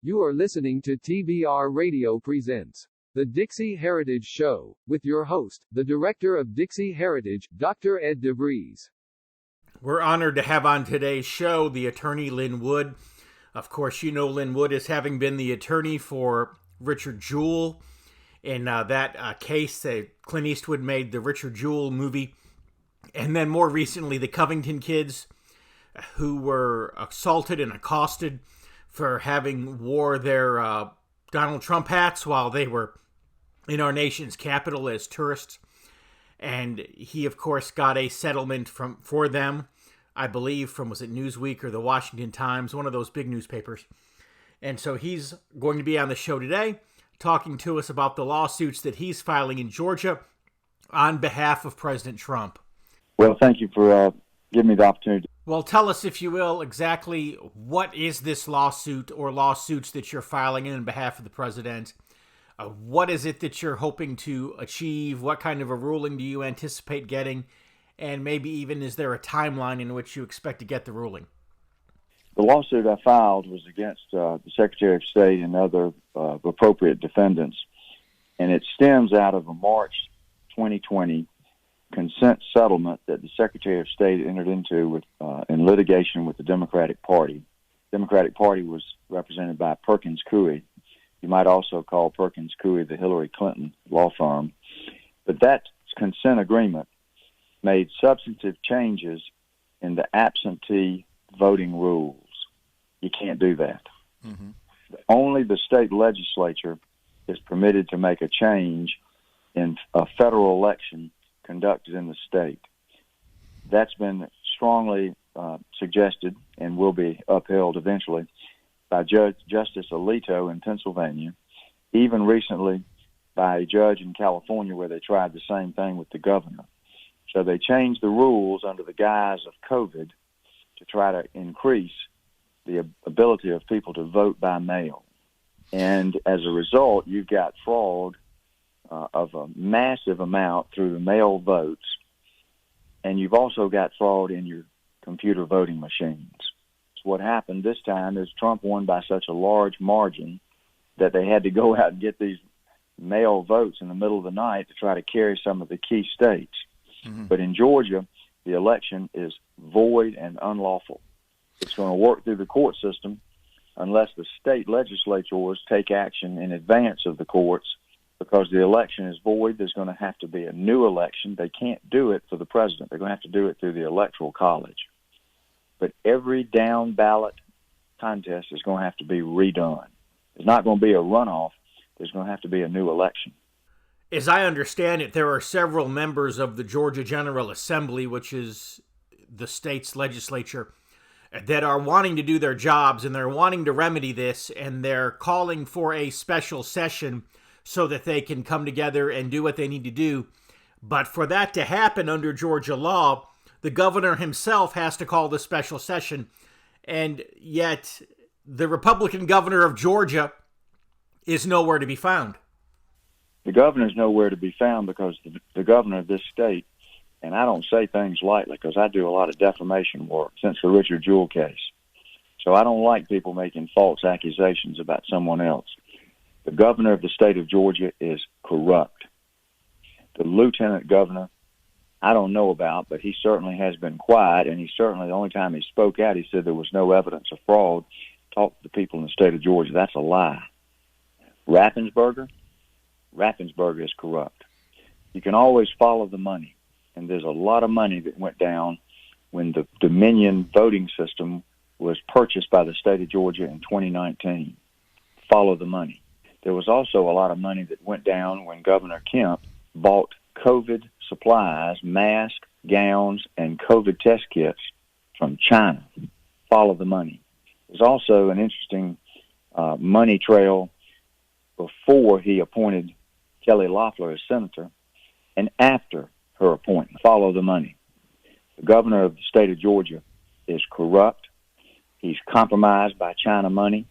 You are listening to TBR Radio presents the DIXIE Heritage Show, with your host, the Director of DIXIE Heritage, Dr. Ed DeVries. We're honored to have on today's show the attorney Lin Wood. Of course, you know Lin Wood as having been the attorney for Richard Jewell in that case that Clint Eastwood made the Richard Jewell movie. And then more recently, the Covington kids who were assaulted and accosted for having wore their Donald Trump hats while they were in our nation's capital as tourists. And he, of course, got a settlement for them, I believe, from, was it Newsweek or the Washington Times, one of those big newspapers. And so he's going to be on the show today talking to us about the lawsuits that he's filing in Georgia on behalf of President Trump. Well, thank you for giving me the opportunity. Well, tell us, if you will, exactly what is this lawsuit or lawsuits that you're filing in on behalf of the president? What is it that you're hoping to achieve? What kind of a ruling do you anticipate getting? And maybe even, is there a timeline in which you expect to get the ruling? The lawsuit I filed was against the Secretary of State and other appropriate defendants, and it stems out of a March 2020 consent settlement that the Secretary of State entered into with in litigation with the Democratic Party. The Democratic Party was represented by Perkins Coie. You might also call Perkins Coie the Hillary Clinton law firm. But that consent agreement made substantive changes in the absentee voting rules. You can't do that. Mm-hmm. Only the state legislature is permitted to make a change in a federal election conducted in the state. That's been strongly suggested and will be upheld eventually by Justice Alito in Pennsylvania, even recently by a judge in California where they tried the same thing with the governor. So they changed the rules under the guise of COVID to try to increase the ability of people to vote by mail. And as a result, you've got fraud of a massive amount through the mail votes, and you've also got fraud in your computer voting machines. So what happened this time is Trump won by such a large margin that they had to go out and get these mail votes in the middle of the night to try to carry some of the key states. Mm-hmm. But in Georgia, the election is void and unlawful. It's going to work through the court system unless the state legislatures take action in advance of the courts. Because the election is void, there's going to have to be a new election. They can't do it for the president. They're going to have to do it through the Electoral College. But every down ballot contest is going to have to be redone. There's not going to be a runoff. There's going to have to be a new election. As I understand it, there are several members of the Georgia General Assembly, which is the state's legislature, that are wanting to do their jobs, and they're wanting to remedy this, and they're calling for a special session so that they can come together and do what they need to do. But for that to happen under Georgia law, the governor himself has to call the special session. And yet the Republican governor of Georgia is nowhere to be found. The governor is nowhere to be found because the governor of this state, and I don't say things lightly because I do a lot of defamation work since the Richard Jewell case. So I don't like people making false accusations about someone else. The governor of the state of Georgia is corrupt. The lieutenant governor, I don't know about, but he certainly has been quiet, and he certainly, the only time he spoke out, he said there was no evidence of fraud. Talk to the people in the state of Georgia. That's a lie. Raffensperger is corrupt. You can always follow the money, and there's a lot of money that went down when the Dominion voting system was purchased by the state of Georgia in 2019. Follow the money. There was also a lot of money that went down when Governor Kemp bought COVID supplies, masks, gowns, and COVID test kits from China. Follow the money. There's also an interesting money trail before he appointed Kelly Loeffler as senator and after her appointment. Follow the money. The governor of the state of Georgia is corrupt. He's compromised by China money.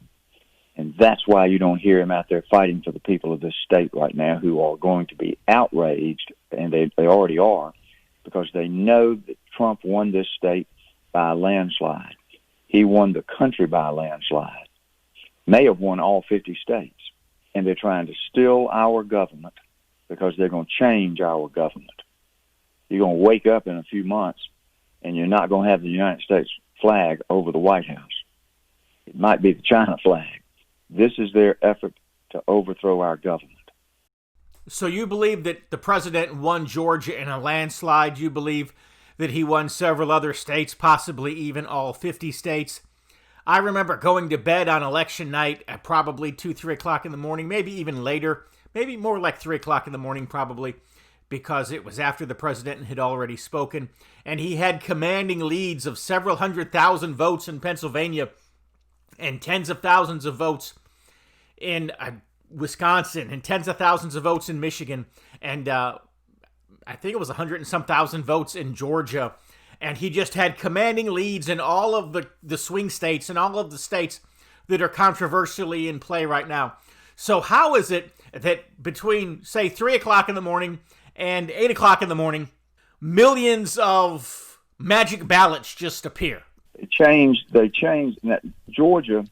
And that's why you don't hear him out there fighting for the people of this state right now who are going to be outraged, and they already are, because they know that Trump won this state by a landslide. He won the country by a landslide. may have won all 50 states. And they're trying to steal our government because they're going to change our government. You're going to wake up in a few months and you're not going to have the United States flag over the White House. It might be the China flag. This is their effort to overthrow our government. So you believe that the president won Georgia in a landslide? You believe that he won several other states, possibly even all 50 states? I remember going to bed on election night at probably 2, 3 o'clock in the morning, maybe even later, maybe more like 3 o'clock in the morning probably, because it was after the president had already spoken, and he had commanding leads of several 100,000 votes in Pennsylvania and tens of thousands of votes in Wisconsin and tens of thousands of votes in Michigan, and I think it was 100 and some thousand votes in Georgia. And he just had commanding leads in all of the swing states and all of the states that are controversially in play right now. So how is it that between, say, 3 o'clock in the morning and 8 o'clock in the morning, millions of magic ballots just appear? They changed. Georgia,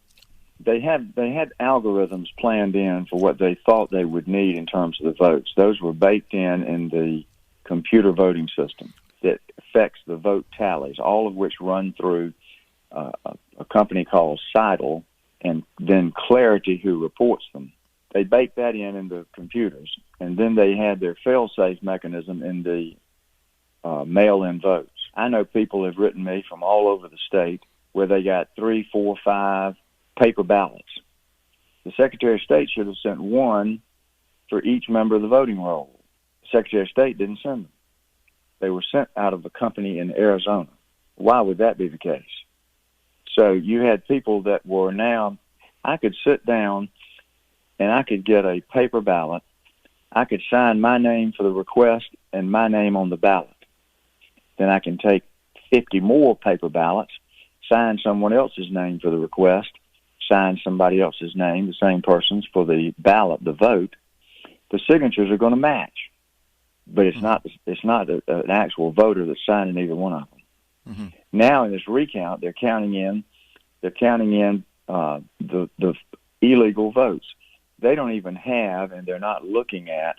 they had algorithms planned in for what they thought they would need in terms of the votes. Those were baked in the computer voting system that affects the vote tallies, all of which run through a company called Seidel and then Clarity, who reports them. They baked that in the computers, and then they had their fail-safe mechanism in the mail-in votes. I know people have written me from all over the state where they got 3, 4, 5 paper ballots. The Secretary of State should have sent one for each member of the voting roll. The Secretary of State didn't send them. They were sent out of a company in Arizona. Why would that be the case? So you had people that were now, I could sit down and I could get a paper ballot. I could sign my name for the request and my name on the ballot. Then I can take 50 more paper ballots, sign someone else's name for the request, sign somebody else's name, the same person's, for the ballot, the vote. The signatures are going to match. But it's not an actual voter that's signing either one of them. Mm-hmm. Now in this recount, they're counting in the illegal votes. They don't even have, and they're not looking at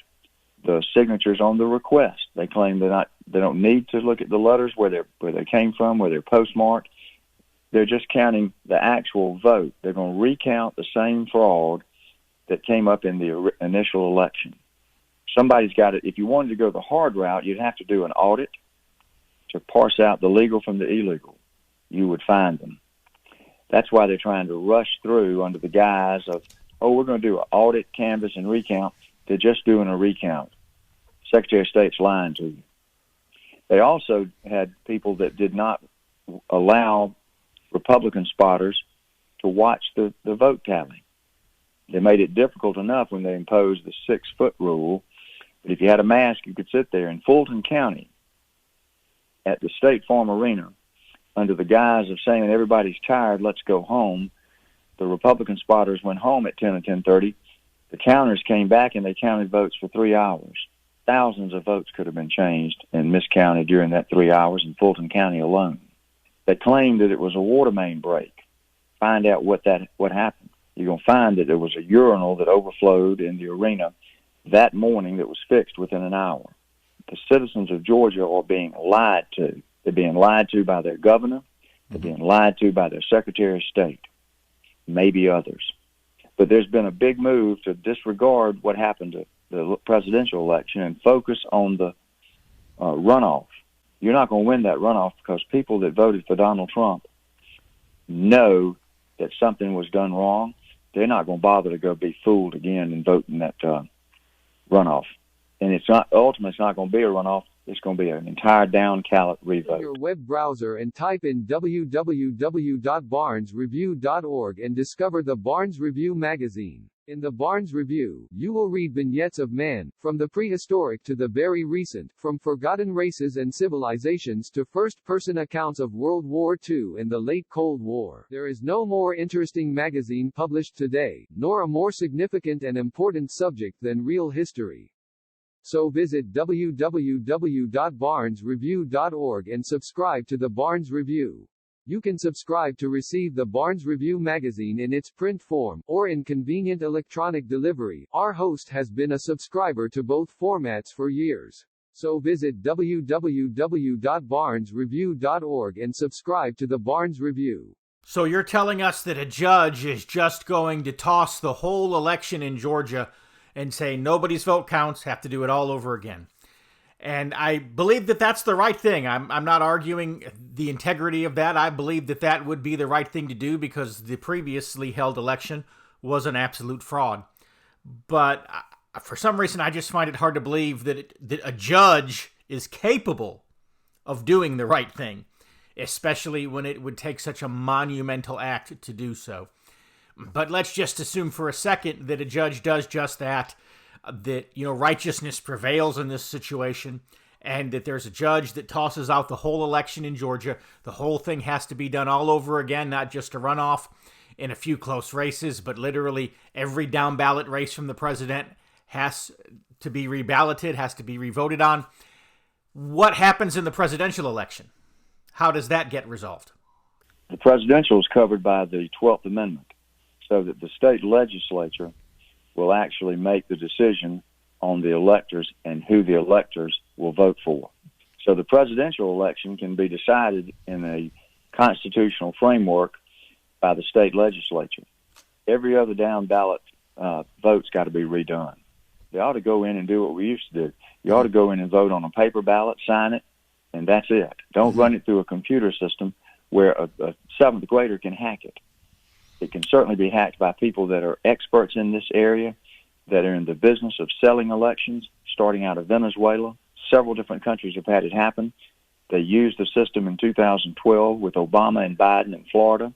the signatures on the request. They claim they don't need to look at the letters where they came from, where they're postmarked. They're just counting the actual vote. They're going to recount the same fraud that came up in the initial election. Somebody's got it. If you wanted to go the hard route, you'd have to do an audit to parse out the legal from the illegal. You would find them. That's why they're trying to rush through under the guise of, we're going to do an audit, canvass, and recount. They're just doing a recount. Secretary of State's lying to you. They also had people that did not allow Republican spotters to watch the vote tally. They made it difficult enough when they imposed the 6-foot rule. But if you had a mask, you could sit there in Fulton County at the State Farm Arena under the guise of saying everybody's tired, let's go home. The Republican spotters went home at 10 or 10:30. The counters came back and they counted votes for 3 hours. Thousands of votes could have been changed and miscounted during that 3 hours in Fulton County alone. They claimed that it was a water main break. Find out what happened. You're going to find that there was a urinal that overflowed in the arena that morning that was fixed within an hour. The citizens of Georgia are being lied to. They're being lied to by their governor. They're being lied to by their Secretary of State, maybe others. But there's been a big move to disregard what happened to the presidential election and focus on the runoff. You're not going to win that runoff because people that voted for Donald Trump know that something was done wrong. They're not going to bother to go be fooled again and vote in that runoff. And it's not going to be a runoff. It's going to be an entire down ballot revote. Your web browser and type in www.barnesreview.org and discover the Barnes Review magazine. In the Barnes Review, you will read vignettes of man, from the prehistoric to the very recent, from forgotten races and civilizations to first-person accounts of World War II and the late Cold War. There is no more interesting magazine published today, nor a more significant and important subject than real history. So visit www.barnesreview.org and subscribe to the Barnes Review. You can subscribe to receive the Barnes Review magazine in its print form, or in convenient electronic delivery. Our host has been a subscriber to both formats for years. So visit www.barnesreview.org and subscribe to the Barnes Review. So you're telling us that a judge is just going to toss the whole election in Georgia and say nobody's vote counts, have to do it all over again. And I believe that that's the right thing. I'm not arguing the integrity of that. I believe that that would be the right thing to do because the previously held election was an absolute fraud. But for some reason, I just find it hard to believe that a judge is capable of doing the right thing, especially when it would take such a monumental act to do so. But let's just assume for a second that a judge does just that, that, righteousness prevails in this situation, and that there's a judge that tosses out the whole election in Georgia. The whole thing has to be done all over again, not just a runoff in a few close races, but literally every down ballot race from the president has to be reballoted, has to be revoted on. What happens in the presidential election? How does that get resolved? The presidential is covered by the 12th Amendment, so that the state legislature will actually make the decision on the electors and who the electors will vote for. So the presidential election can be decided in a constitutional framework by the state legislature. Every other down ballot vote's got to be redone. They ought to go in and do what we used to do. You ought to go in and vote on a paper ballot, sign it, and that's it. Don't run it through a computer system where a seventh grader can hack it. It can certainly be hacked by people that are experts in this area, that are in the business of selling elections, starting out of Venezuela. Several different countries have had it happen. They used the system in 2012 with Obama and Biden in Florida.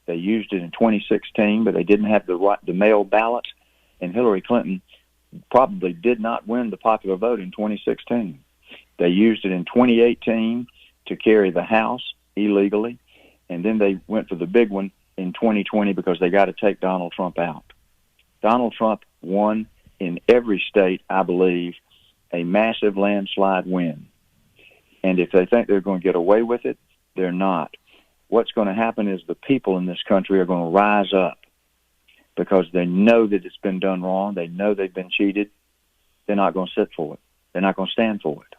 They used it in 2016, but they didn't have the mail ballots, and Hillary Clinton probably did not win the popular vote in 2016. They used it in 2018 to carry the House illegally, and then they went for the big one in 2020 because they got to take Donald Trump out. Donald Trump won in every state, I believe, a massive landslide win. And if they think they're going to get away with it, they're not. What's going to happen is the people in this country are going to rise up because they know that it's been done wrong. They know they've been cheated. They're not going to sit for it. They're not going to stand for it.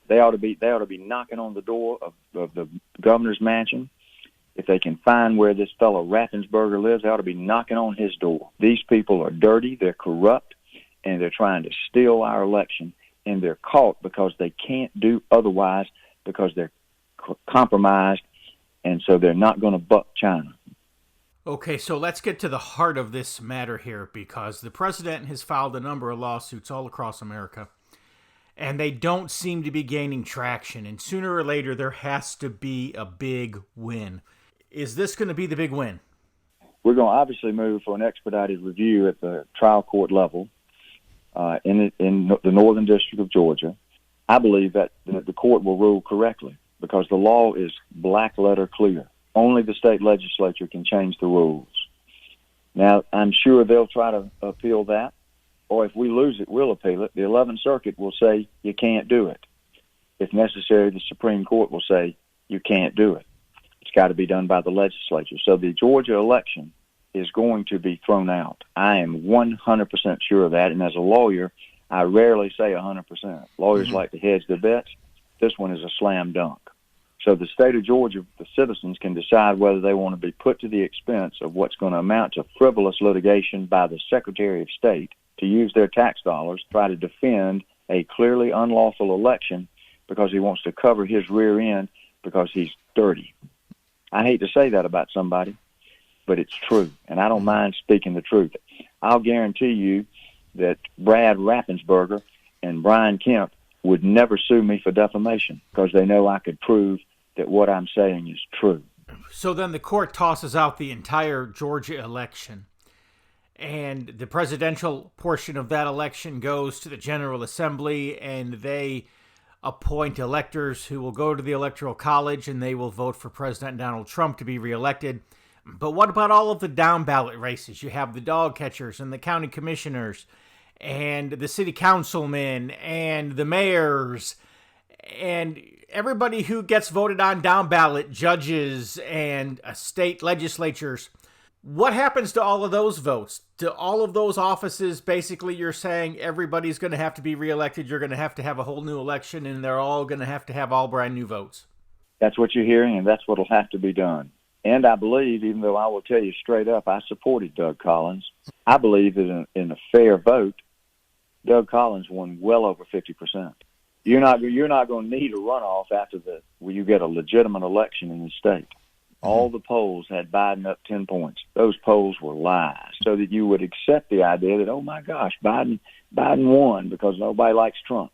They ought to be knocking on the door of the governor's mansion. If they can find where this fellow Raffensperger lives, they ought to be knocking on his door. These people are dirty, they're corrupt, and they're trying to steal our election, and they're caught because they can't do otherwise because they're compromised, and so they're not going to buck China. Okay, so let's get to the heart of this matter here, because the president has filed a number of lawsuits all across America, and they don't seem to be gaining traction, and sooner or later there has to be a big win. Is this going to be the big win? We're going to obviously move for an expedited review at the trial court level in the Northern District of Georgia. I believe that the court will rule correctly because the law is black letter clear. Only the state legislature can change the rules. Now, I'm sure they'll try to appeal that, or if we lose it, we'll appeal it. The 11th Circuit will say you can't do it. If necessary, the Supreme Court will say you can't do it. It's got to be done by the legislature. So the Georgia election is going to be thrown out. I am 100% sure of that, and as a lawyer, I rarely say 100%. Lawyers like to hedge their bets. This one is a slam dunk. So the state of Georgia, the citizens can decide whether they want to be put to the expense of what's going to amount to frivolous litigation by the Secretary of State to use their tax dollars to try to defend a clearly unlawful election because he wants to cover his rear end because he's dirty. I hate to say that about somebody, but it's true, and I don't mind speaking the truth. I'll guarantee you that Brad Raffensperger and Brian Kemp would never sue me for defamation because they know I could prove that what I'm saying is true. So then the court tosses out the entire Georgia election, and the presidential portion of that election goes to the General Assembly, and they appoint electors who will go to the Electoral College, and they will vote for President Donald Trump to be reelected. But what about all of the down-ballot races? You have the dog catchers and the county commissioners and the city councilmen and the mayors and everybody who gets voted on down ballot, judges and state legislatures, what happens to all of those votes? To all of those offices, basically you're saying everybody's going to have to be reelected, you're going to have a whole new election, and they're all going to have all brand new votes. That's what you're hearing, and that's what will have to be done. And I believe, even though I will tell you straight up, I supported Doug Collins, I believe that in a fair vote, Doug Collins won well over 50%. You're not going to need a runoff after when you get a legitimate election in the state. All the polls had Biden up 10 points. Those polls were lies, so that you would accept the idea that, oh my gosh, Biden won because nobody likes Trump.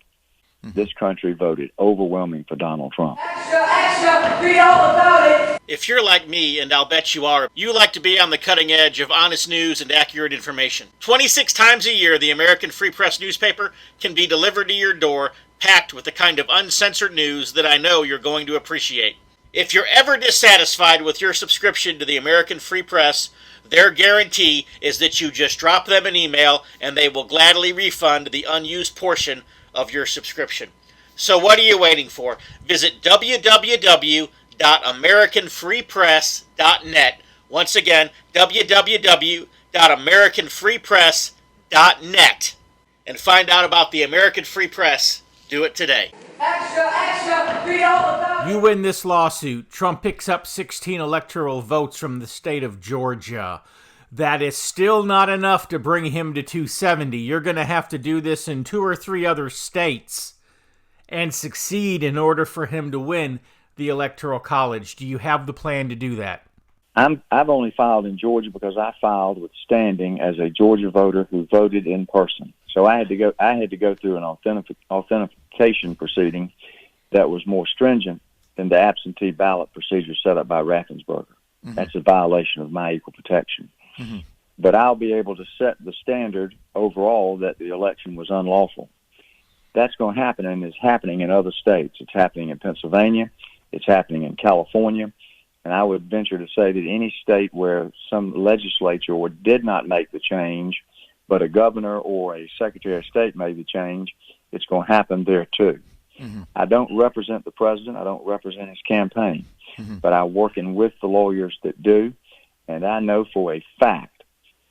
This country voted overwhelming for Donald Trump. Extra, read all about it. If you're like me, and I'll bet you are, you like to be on the cutting edge of honest news and accurate information. 26 times a year, the American Free Press newspaper can be delivered to your door, packed with the kind of uncensored news that I know you're going to appreciate. If you're ever dissatisfied with your subscription to the American Free Press, their guarantee is that you just drop them an email and they will gladly refund the unused portion of your subscription. So what are you waiting for? Visit www.americanfreepress.net. Once again, www.americanfreepress.net. And find out about the American Free Press. Do it today. Extra, read all about it. You win this lawsuit. Trump picks up 16 electoral votes from the state of Georgia. That is still not enough to bring him to 270. You're going to have to do this in 2 or 3 other states and succeed in order for him to win the Electoral College. Do you have the plan to do that? I've only filed in Georgia because I filed with standing as a Georgia voter who voted in person. So I had to go through an authentication proceeding that was more stringent than the absentee ballot procedure set up by Raffensperger. Mm-hmm. That's a violation of my equal protection. Mm-hmm. But I'll be able to set the standard overall that the election was unlawful. That's going to happen, and it's happening in other states. It's happening in Pennsylvania. It's happening in California. And I would venture to say that any state where some legislature did not make the change, but a governor or a secretary of state made the change, it's going to happen there too. Mm-hmm. I don't represent the president. I don't represent his campaign. Mm-hmm. But I'm working with the lawyers that do. And I know for a fact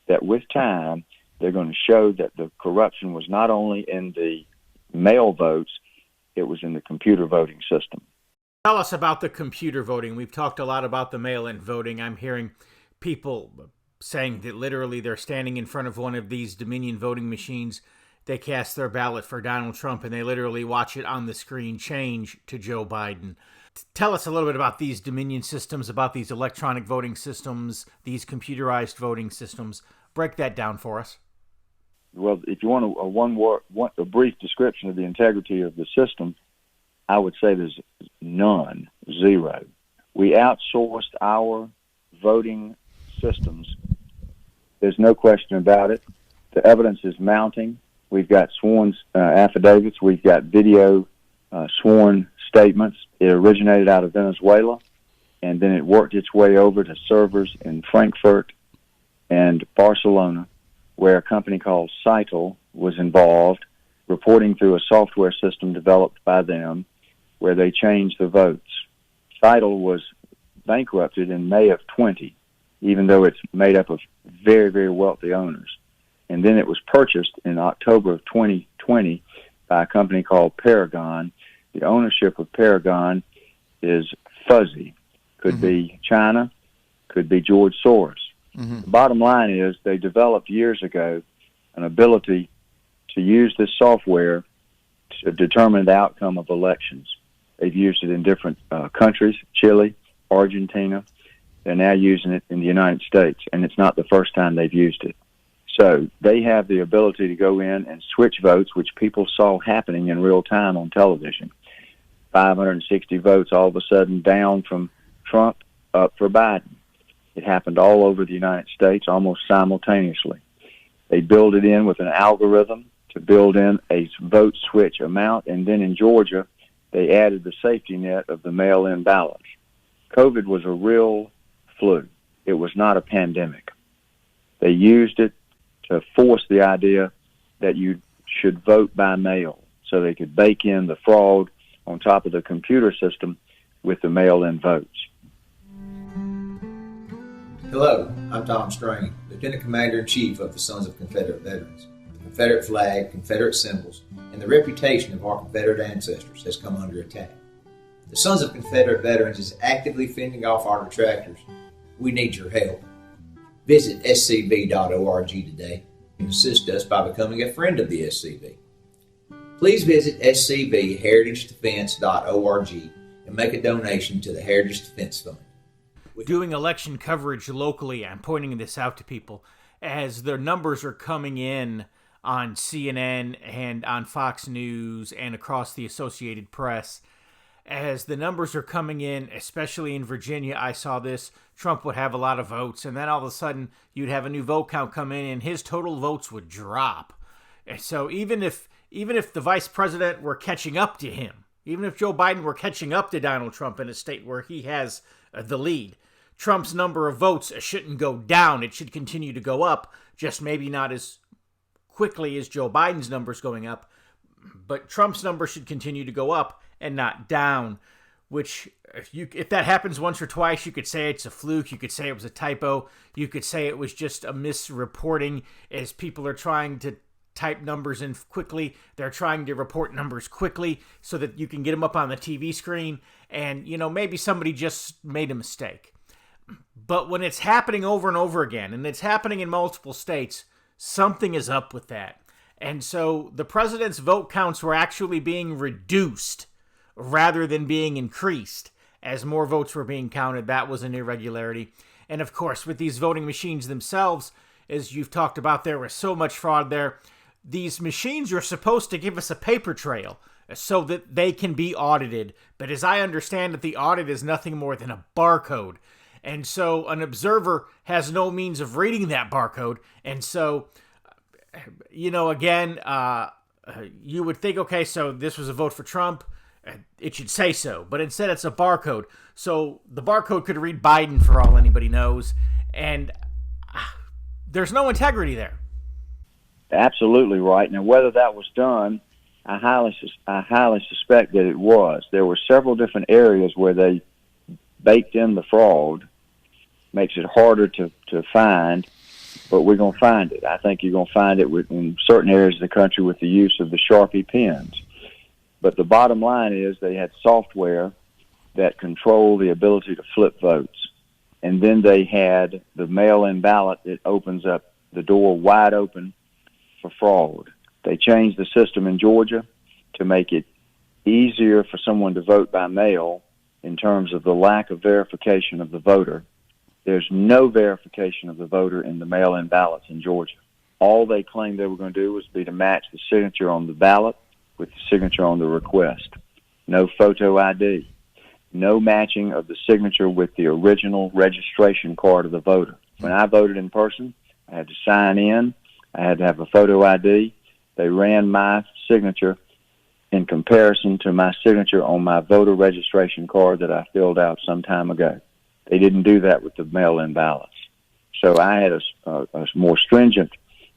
that with time, they're going to show that the corruption was not only in the mail votes, it was in the computer voting system. Tell us about the computer voting. We've talked a lot about the mail-in voting. I'm hearing people saying that literally they're standing in front of one of these Dominion voting machines. They cast their ballot for Donald Trump, and they literally watch it on the screen change to Joe Biden. Tell us a little bit about these Dominion systems, about these electronic voting systems, these computerized voting systems. Break that down for us. Well, if you want a brief description of the integrity of the system, I would say there's none, zero. We outsourced our voting systems. There's no question about it. The evidence is mounting. We've got sworn affidavits. We've got video sworn statements. It originated out of Venezuela, and then it worked its way over to servers in Frankfurt and Barcelona, where a company called Cytel was involved, reporting through a software system developed by them, where they changed the votes. Cytel was bankrupted in May of 20, even though it's made up of very, very wealthy owners. And then it was purchased in October of 2020 by a company called Paragon. The ownership of Paragon is fuzzy. Could be China, could be George Soros. Mm-hmm. The bottom line is they developed years ago an ability to use this software to determine the outcome of elections. They've used it in different countries, Chile, Argentina. They're now using it in the United States, and it's not the first time they've used it. So they have the ability to go in and switch votes, which people saw happening in real time on television. 560 votes all of a sudden down from Trump, up for Biden. It happened all over the United States almost simultaneously. They build it in with an algorithm to build in a vote switch amount, and then in Georgia, they added the safety net of the mail-in ballots. COVID was a real flu. It was not a pandemic. They used it to force the idea that you should vote by mail so they could bake in the fraud on top of the computer system with the mail-in votes. Hello, I'm Tom Strain, Lieutenant Commander-in-Chief of the Sons of Confederate Veterans. The Confederate flag, Confederate symbols, and the reputation of our Confederate ancestors has come under attack. The Sons of Confederate Veterans is actively fending off our detractors. We need your help. Visit scv.org today and assist us by becoming a friend of the SCV. Please visit scvheritagedefense.org and make a donation to the Heritage Defense Fund. Doing election coverage locally, I'm pointing this out to people, as their numbers are coming in on CNN and on Fox News and across the Associated Press. As the numbers are coming in, especially in Virginia, I saw this, Trump would have a lot of votes, and then all of a sudden you'd have a new vote count come in and his total votes would drop. And so even if the vice president were catching up to him, even if Joe Biden were catching up to Donald Trump in a state where he has the lead, Trump's number of votes shouldn't go down. It should continue to go up, just maybe not as quickly as Joe Biden's numbers going up. But Trump's number should continue to go up and not down, which if that happens once or twice, you could say it's a fluke. You could say it was a typo. You could say it was just a misreporting as people are trying to type numbers in quickly. They're trying to report numbers quickly so that you can get them up on the TV screen. And, maybe somebody just made a mistake. But when it's happening over and over again, and it's happening in multiple states, something is up with that. And so the president's vote counts were actually being reduced rather than being increased as more votes were being counted. That was an irregularity. And of course, with these voting machines themselves, as you've talked about, there was so much fraud there. These machines are supposed to give us a paper trail so that they can be audited. But as I understand it, the audit is nothing more than a barcode. And so an observer has no means of reading that barcode. And so, you would think, okay, so this was a vote for Trump. It should say so. But instead, it's a barcode. So the barcode could read Biden for all anybody knows. And there's no integrity there. Absolutely right. Now, whether that was done, I highly suspect that it was. There were several different areas where they baked in the fraud. Makes it harder to find, but we're going to find it. I think you're going to find it in certain areas of the country with the use of the Sharpie pens. But the bottom line is they had software that controlled the ability to flip votes. And then they had the mail-in ballot that opens up the door wide open for fraud. They changed the system in Georgia to make it easier for someone to vote by mail in terms of the lack of verification of the voter. There's no verification of the voter in the mail-in ballots in Georgia. All they claimed they were going to do was be to match the signature on the ballot with the signature on the request. No photo ID. No matching of the signature with the original registration card of the voter. When I voted in person, I had to sign in. I had to have a photo ID. They ran my signature in comparison to my signature on my voter registration card that I filled out some time ago. They didn't do that with the mail-in ballots. So I had a more stringent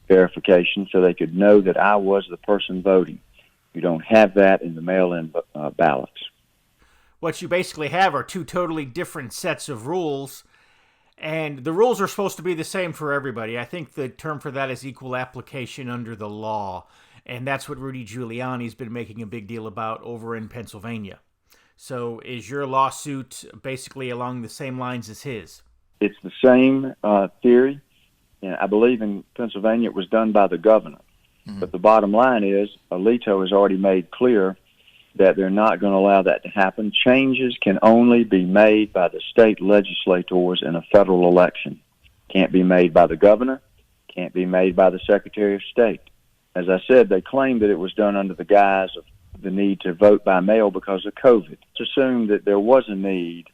verification so they could know that I was the person voting. You don't have that in the mail-in ballots. What you basically have are two totally different sets of rules, and the rules are supposed to be the same for everybody. I think the term for that is equal application under the law, and that's what Rudy Giuliani's been making a big deal about over in Pennsylvania. So is your lawsuit basically along the same lines as his? It's the same theory. And I believe in Pennsylvania it was done by the governor. Mm-hmm. But the bottom line is Alito has already made clear that they're not going to allow that to happen. Changes can only be made by the state legislators in a federal election. Can't be made by the governor. Can't be made by the Secretary of State. As I said, they claimed that it was done under the guise of the need to vote by mail because of COVID. Let's assume that there was a need,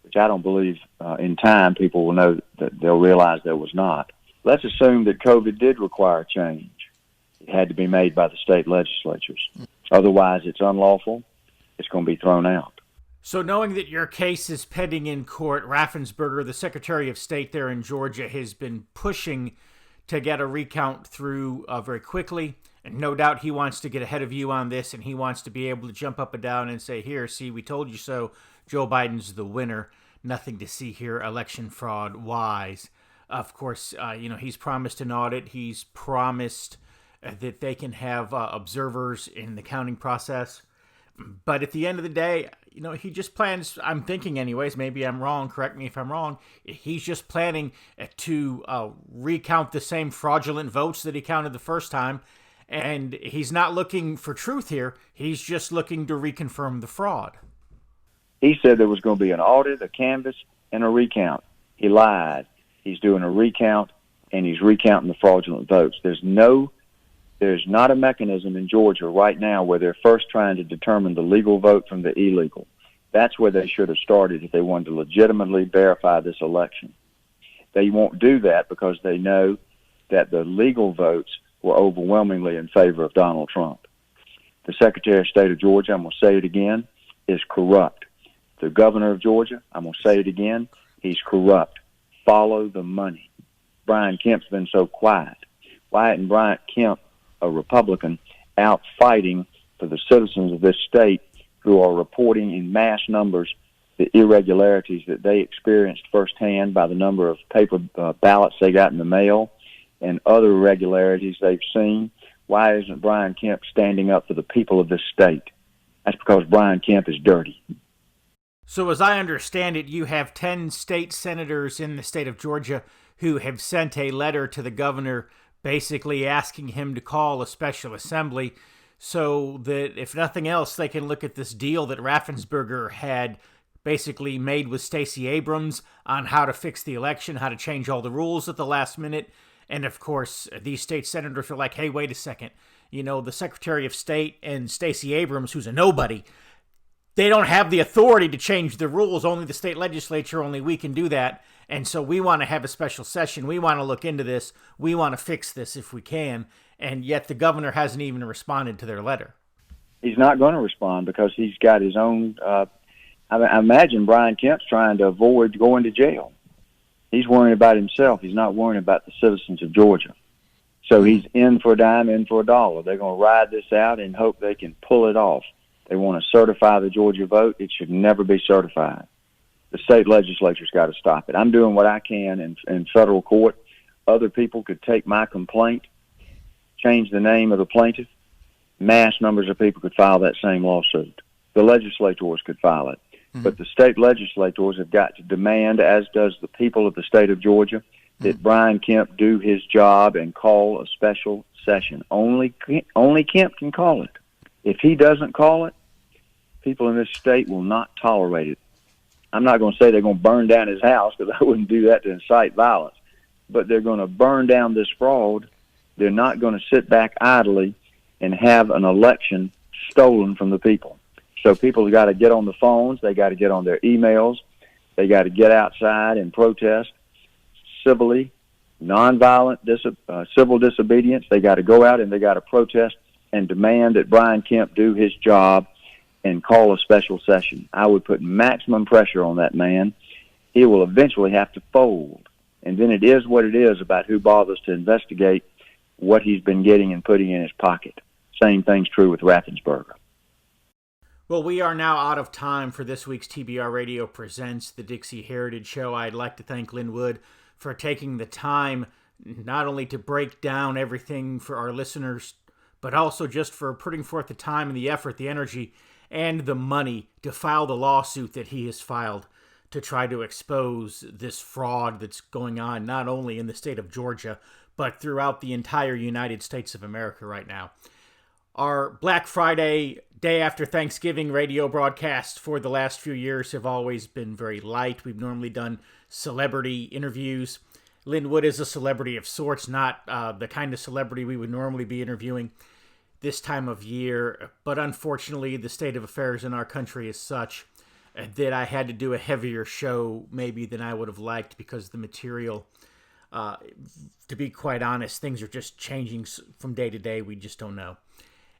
which I don't believe in time people will know that they'll realize there was not. Let's assume that COVID did require change. It had to be made by the state legislatures. Otherwise, it's unlawful. It's going to be thrown out. So knowing that your case is pending in court, Raffensperger, the Secretary of State there in Georgia, has been pushing to get a recount through very quickly. And no doubt he wants to get ahead of you on this, and he wants to be able to jump up and down and say, here, see, we told you so. Joe Biden's the winner. Nothing to see here, election fraud wise. Of course, he's promised an audit. He's promised that they can have observers in the counting process. But at the end of the day, he just plans, I'm thinking anyways, maybe I'm wrong, correct me if I'm wrong, he's just planning to recount the same fraudulent votes that he counted the first time. And he's not looking for truth here. He's just looking to reconfirm the fraud. He said there was going to be an audit, a canvass, and a recount. He lied. He's doing a recount, and he's recounting the fraudulent votes. There's not a mechanism in Georgia right now where they're first trying to determine the legal vote from the illegal. That's where they should have started if they wanted to legitimately verify this election. They won't do that because they know that the legal votes were overwhelmingly in favor of Donald Trump. The Secretary of State of Georgia, I'm going to say it again, is corrupt. The governor of Georgia, I'm going to say it again, he's corrupt. Follow the money. Brian Kemp's been so quiet. Why isn't Brian Kemp, a Republican, out fighting for the citizens of this state who are reporting in mass numbers the irregularities that they experienced firsthand by the number of paper ballots they got in the mail and other irregularities they've seen? Why isn't Brian Kemp standing up for the people of this state? That's because Brian Kemp is dirty. So as I understand it, you have 10 state senators in the state of Georgia who have sent a letter to the governor basically asking him to call a special assembly so that, if nothing else, they can look at this deal that Raffensperger had basically made with Stacey Abrams on how to fix the election, how to change all the rules at the last minute. And of course, these state senators are like, hey, wait a second. The Secretary of State and Stacey Abrams, who's a nobody, they don't have the authority to change the rules. Only the state legislature, only we can do that. And so we want to have a special session. We want to look into this. We want to fix this if we can. And yet the governor hasn't even responded to their letter. He's not going to respond because he's got his own. I imagine Brian Kemp's trying to avoid going to jail. He's worrying about himself. He's not worrying about the citizens of Georgia. So he's in for a dime, in for a dollar. They're going to ride this out and hope they can pull it off. They want to certify the Georgia vote. It should never be certified. The state legislature's got to stop it. I'm doing what I can in federal court. Other people could take my complaint, change the name of the plaintiff. Mass numbers of people could file that same lawsuit. The legislators could file it. But the state legislators have got to demand, as does the people of the state of Georgia, that Brian Kemp do his job and call a special session. Only Kemp can call it. If he doesn't call it, people in this state will not tolerate it. I'm not going to say they're going to burn down his house, because I wouldn't do that to incite violence. But they're going to burn down this fraud. They're not going to sit back idly and have an election stolen from the people. So people have got to get on the phones. They got to get on their emails. They got to get outside and protest civilly, nonviolent, civil disobedience. They got to go out and they got to protest and demand that Brian Kemp do his job and call a special session. I would put maximum pressure on that man. He will eventually have to fold. And then it is what it is about who bothers to investigate what he's been getting and putting in his pocket. Same thing's true with Raffensperger. Well, we are now out of time for this week's TBR Radio Presents the Dixie Heritage Show. I'd like to thank Lin Wood for taking the time not only to break down everything for our listeners, but also just for putting forth the time and the effort, the energy, and the money to file the lawsuit that he has filed to try to expose this fraud that's going on not only in the state of Georgia, but throughout the entire United States of America right now. Our Black Friday, day after Thanksgiving radio broadcasts for the last few years have always been very light. We've normally done celebrity interviews. Lin Wood is a celebrity of sorts, not the kind of celebrity we would normally be interviewing this time of year. But unfortunately, the state of affairs in our country is such that I had to do a heavier show maybe than I would have liked, because the material, to be quite honest, things are just changing from day to day. We just don't know.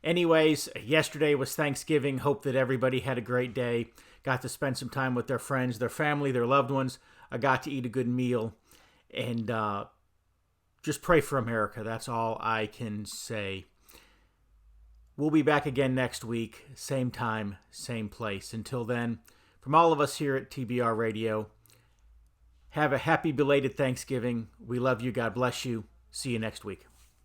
Anyways, yesterday was Thanksgiving. Hope that everybody had a great day. Got to spend some time with their friends, their family, their loved ones. I got to eat a good meal. And just pray for America. That's all I can say. We'll be back again next week, same time, same place. Until then, from all of us here at TBR Radio, have a happy belated Thanksgiving. We love you. God bless you. See you next week.